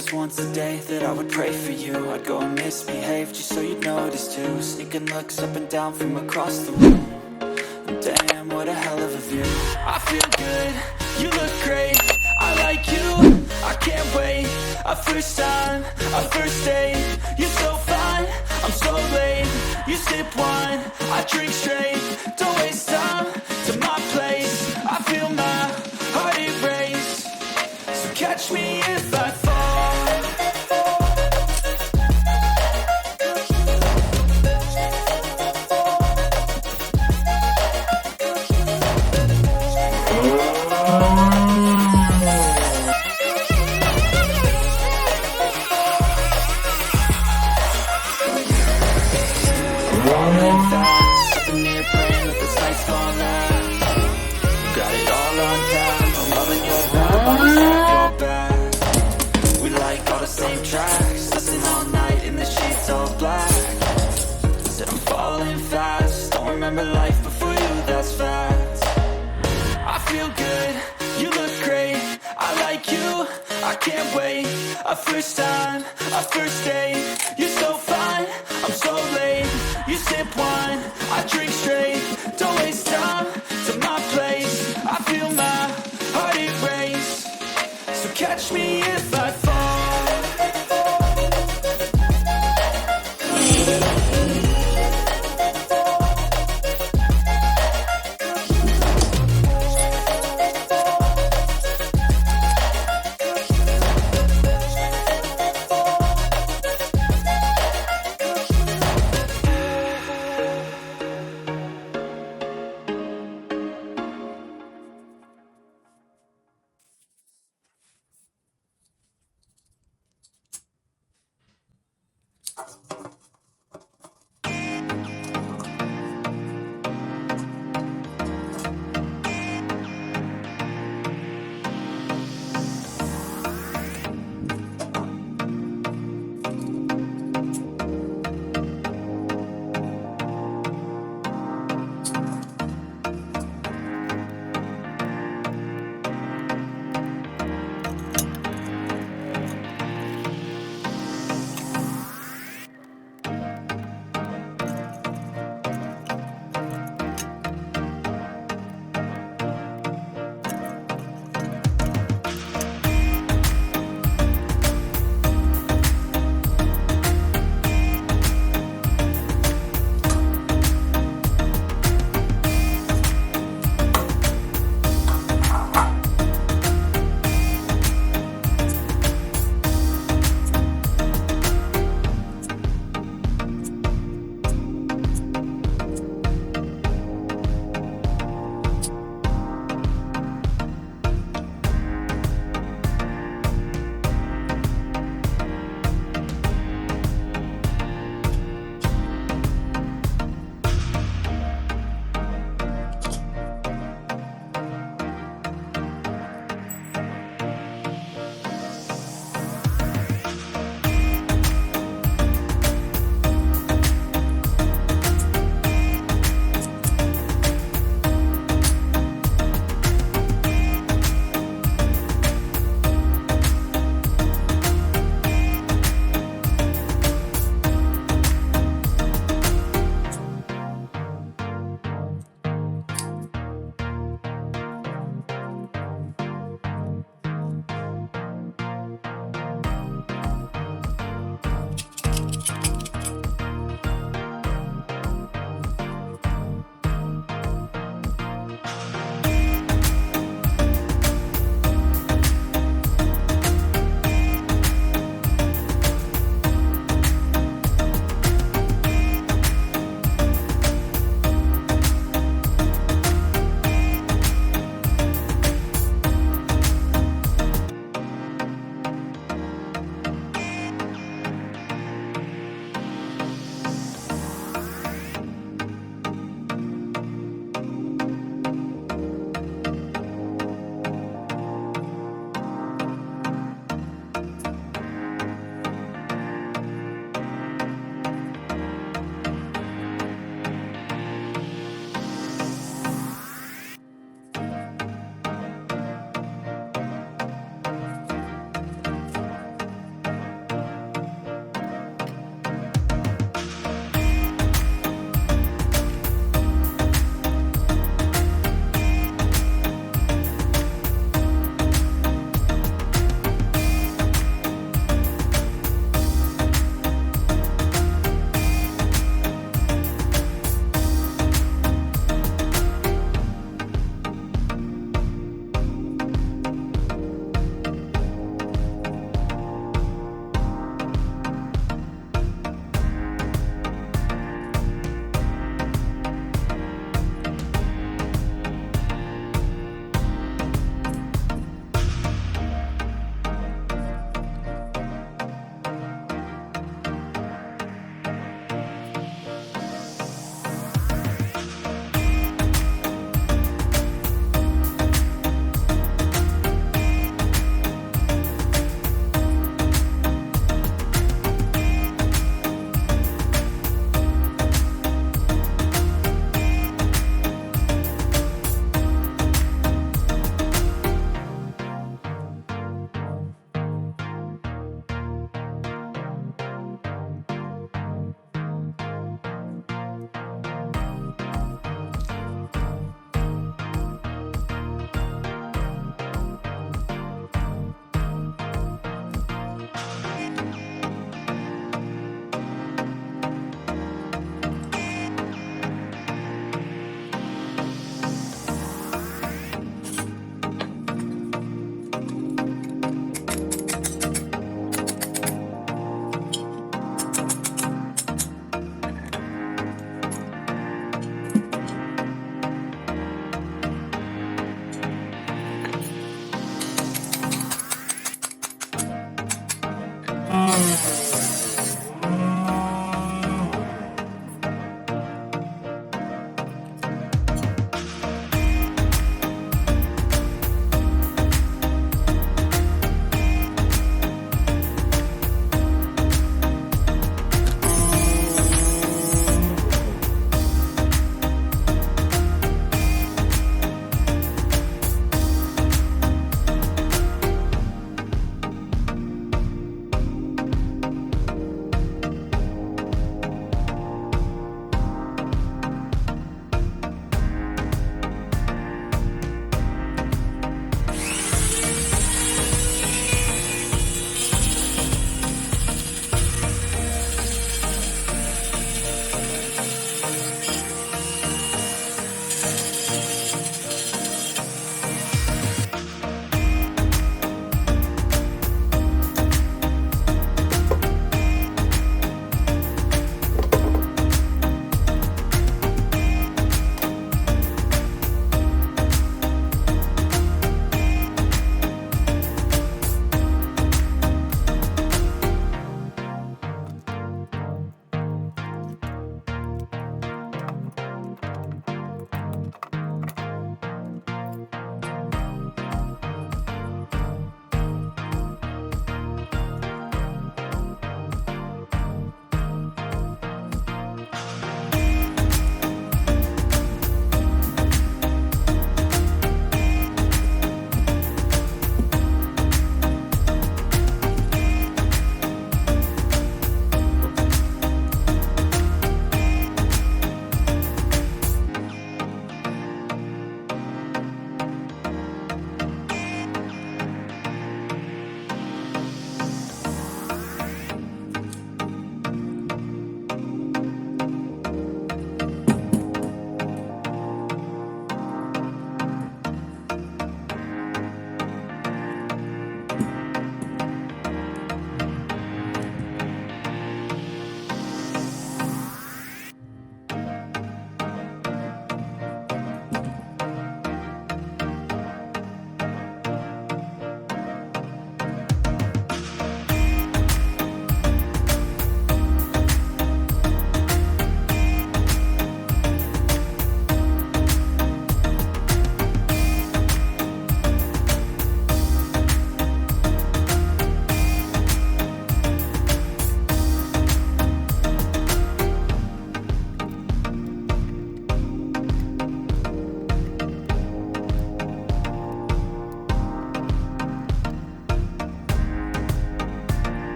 was once a day that I would pray for you. I'd go and misbehave just so you'd notice too. Sneaking looks up and down from across the room. And damn, what a hell of a view. I feel good, you look great, I like you, I can't wait. A first time, a first date, you're so fine, I'm so late. You sip wine, I drink straight, don't waste time to my place. I feel my heart erase, so catch me if I fall. Sitting here praying that this night's gonna last. Got it all on tap, I'm loving your vibe, always have your back. We like all the same tracks, listen all night in the sheets all black. Said I'm falling fast, don't remember life before you, that's fact. I feel good, you look great, I like you, I can't wait. A first time, a first date, you're so fine, I'm so late. You sip wine, I drink straight, don't waste time to my place. I feel my heart erase, so catch me if I fall.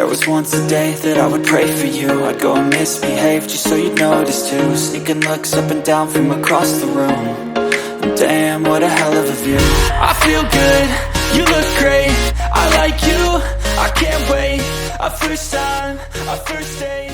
was once a day that I would pray for you. I'd go and misbehave just so you'd notice too. Sneaking looks up and down from across the room. Damn, what a hell of a view. I feel good, you look great, I like you, I can't wait. A first time, a first date.